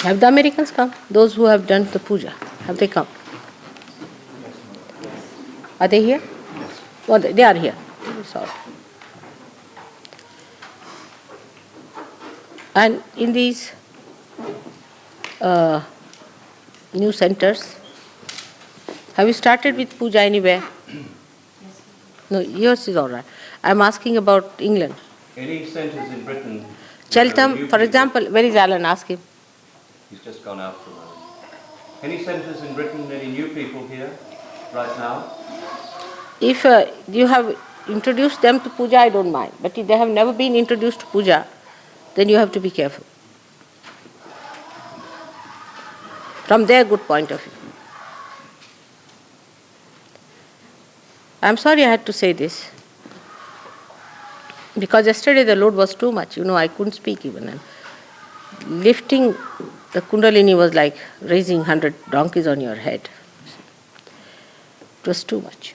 Have the Americans come? Those who have done the puja, have they come? Are they here? Oh, they are here. Sorry. And in these new centers, have you started with puja anywhere? No, yours is all right. I'm asking about England. Any centres in Britain? Cheltenham, for example, where is Alan? Ask him. He's just gone out for a moment. Any centres in Britain, any new people here right now? If you have introduced them to puja, I don't mind. But if they have never been introduced to puja, then you have to be careful. From their good point of view. I'm sorry I had to say this. Because yesterday the load was too much. I couldn't speak even. And lifting the kundalini was like raising 100 donkeys on your head. It was too much.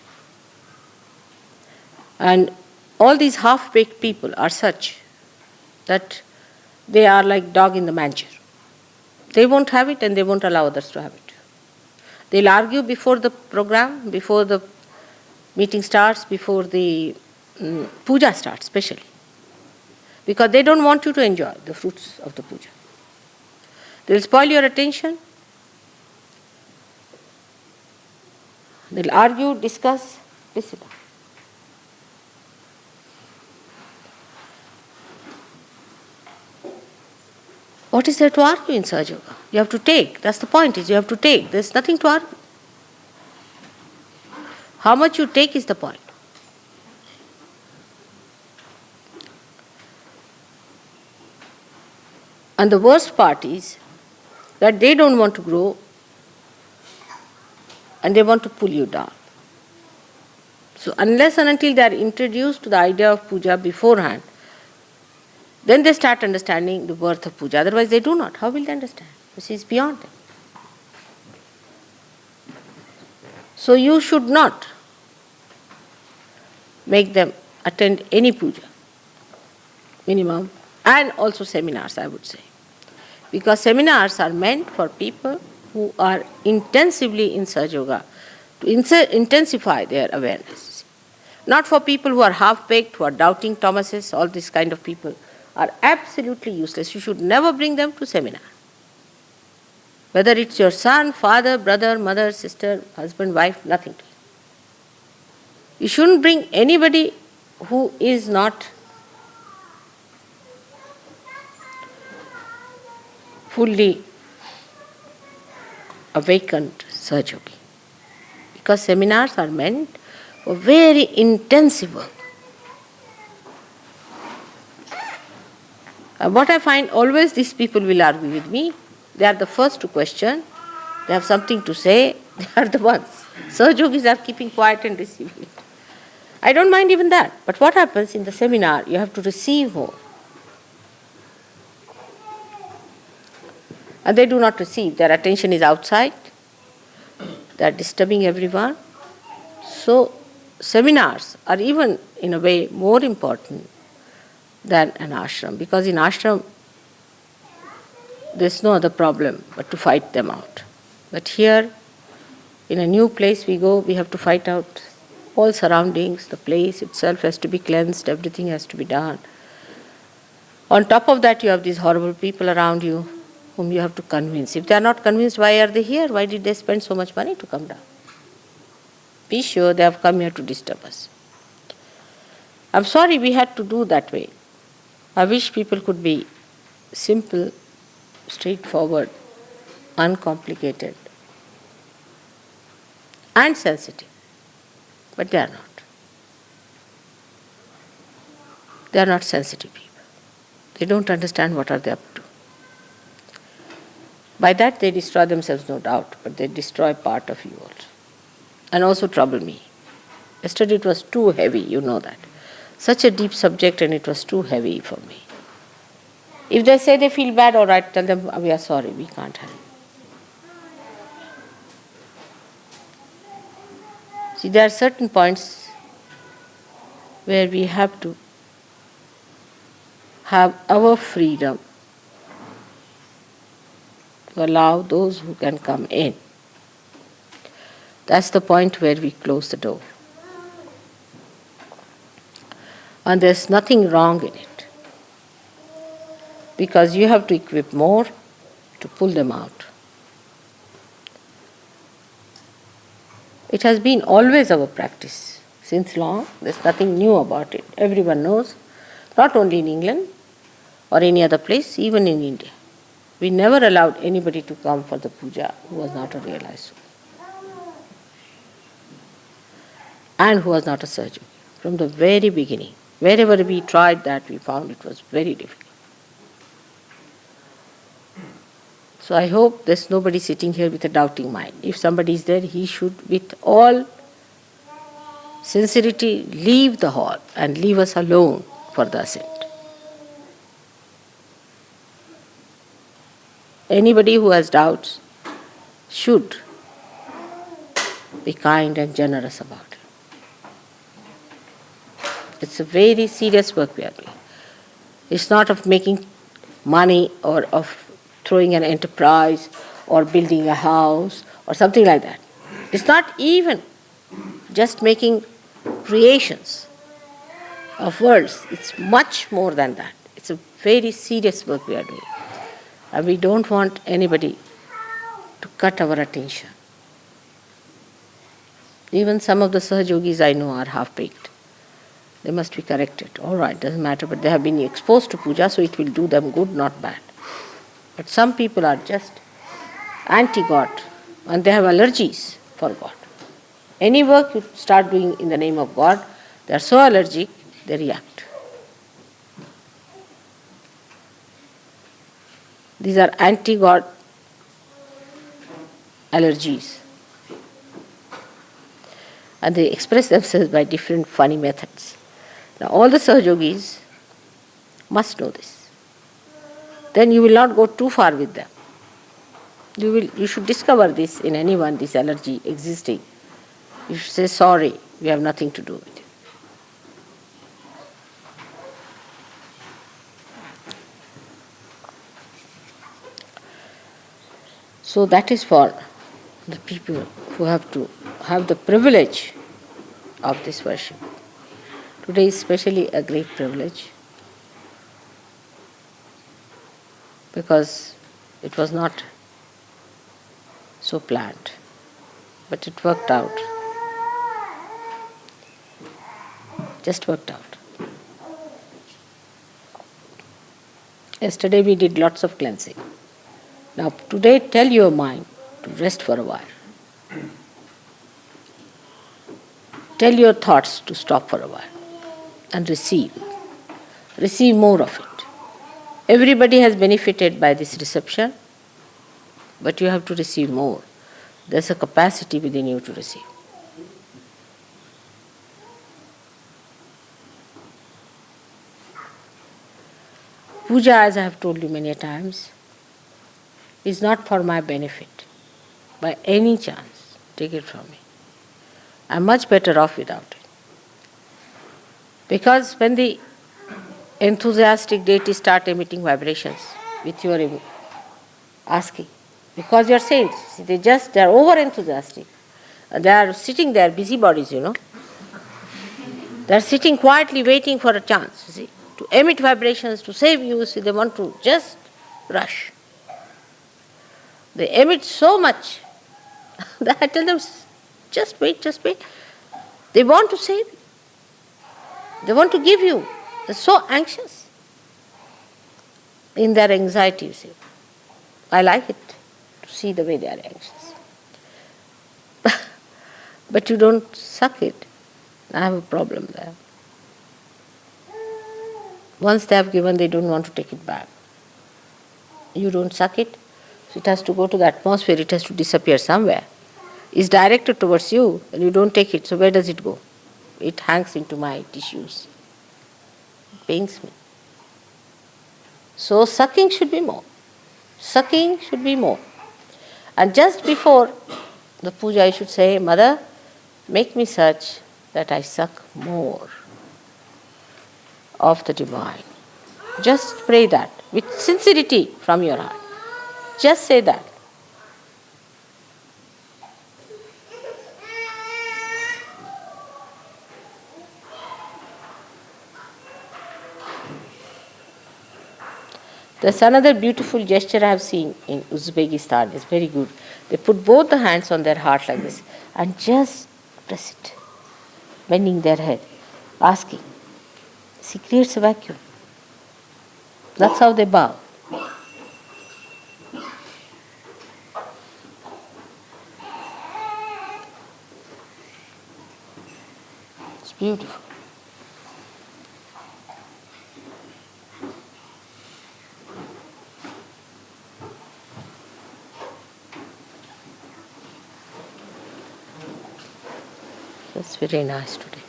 And all these half-baked people are such that they are like dog in the manger. They won't have it and they won't allow others to have it. They'll argue before the program, before the meeting starts, before the puja starts especially. Because they don't want you to enjoy the fruits of the puja. They'll spoil your attention. They'll argue, discuss, listen. What is there to argue in SahajaYoga? You have to take. That's the point, is you have to take. There's nothing to argue. How much you take is the point. And the worst part is that they don't want to grow and they want to pull you down. So unless and until they are introduced to the idea of puja beforehand, then they start understanding the worth of puja. Otherwise they do not. How will they understand? This is beyond them. So you should not make them attend any puja, minimum, and also seminars, I would say. Because seminars are meant for people who are intensively in SahajaYoga, to intensify their awareness. Not for people who are half-baked, who are doubting Thomases, all these kind of people are absolutely useless. You should never bring them to seminar. Whether it's your son, father, brother, mother, sister, husband, wife, nothing to you. You shouldn't bring anybody who is not fully awakened SahajaYogi. Because seminars are meant for very intensive work. What I find, always these people will argue with me. They are the first to question. They have something to say. They are the ones. SahajaYogis are keeping quiet and receiving it. I don't mind even that. But what happens in the seminar, you have to receive more. And they do not receive. Their attention is outside. They are disturbing everyone. So seminars are even in a way more important than an ashram. Because in ashram, there's no other problem but to fight them out. But here, in a new place we go, we have to fight out all surroundings. The place itself has to be cleansed. Everything has to be done. On top of that, you have these horrible people around you whom you have to convince. If they are not convinced, why are they here? Why did they spend so much money to come down? Be sure they have come here to disturb us. I'm sorry we had to do that way. I wish people could be simple, straightforward, uncomplicated, and sensitive. But they are not. They are not sensitive people. They don't understand what are they up to. By that they destroy themselves, no doubt, but they destroy part of you also. And also trouble me. Yesterday it was too heavy, you know that. Such a deep subject and it was too heavy for me. If they say they feel bad, all right, tell them we are sorry, we can't help. See, there are certain points where we have to have our freedom to allow those who can come in. That's the point where we close the door. And there's nothing wrong in it, because you have to equip more to pull them out. It has been always our practice since long. There's nothing new about it. Everyone knows, not only in England or any other place, even in India. We never allowed anybody to come for the puja who was not a realized soul and who was not a SahajaYogi. From the very beginning, wherever we tried that, we found it was very difficult. So I hope there's nobody sitting here with a doubting mind. If somebody is there, he should, with all sincerity, leave the hall and leave us alone for the ascent. Anybody who has doubts should be kind and generous about it. It's a very serious work we are doing. It's not of making money or of throwing an enterprise or building a house or something like that. It's not even just making creations of worlds. It's much more than that. It's a very serious work we are doing. And we don't want anybody to cut our attention. Even some of the SahajaYogis I know are half-baked. They must be corrected. All right, doesn't matter, but they have been exposed to puja, so it will do them good, not bad. But some people are just anti-God and they have allergies for God. Any work you start doing in the name of God, they are so allergic, they react. These are anti-God allergies. And they express themselves by different funny methods. Now all the SahajaYogis must know this. Then you will not go too far with them. You should discover this in anyone, this allergy existing. You should say, sorry, we have nothing to do with it. So that is for the people who have to have the privilege of this worship. Today is especially a great privilege because it was not so planned, but it worked out. Just worked out. Yesterday we did lots of cleansing. Now today tell your mind to rest for a while. Tell your thoughts to stop for a while and receive. Receive more of it. Everybody has benefited by this reception, but you have to receive more. There's a capacity within you to receive. Puja, as I have told you many times, is not for my benefit. By any chance, take it from me. I'm much better off without it. Because when the enthusiastic deities start emitting vibrations with your asking, because you are saints, they are over enthusiastic. They are sitting there, busybodies, They are sitting quietly waiting for a chance, to emit vibrations, to save you. They want to just rush. They emit so much that I tell them, just wait. They want to save you. They want to give you. They're so anxious in their anxiety, I like it to see the way they are anxious. But you don't suck it. I have a problem there. Once they have given, they don't want to take it back. You don't suck it, so it has to go to the atmosphere, it has to disappear somewhere. It's directed towards you, and you don't take it, so where does it go? It hangs into my tissues. It pains me. So sucking should be more. Sucking should be more. And just before the puja, I should say, Mother, make me such that I suck more of the divine. Just pray that with sincerity from your heart. Just say that. There's another beautiful gesture I have seen in Uzbekistan. It's very good. They put both the hands on their heart like this and just press it, bending their head, asking. She creates a vacuum. That's how they bow. It's beautiful. That's very nice today.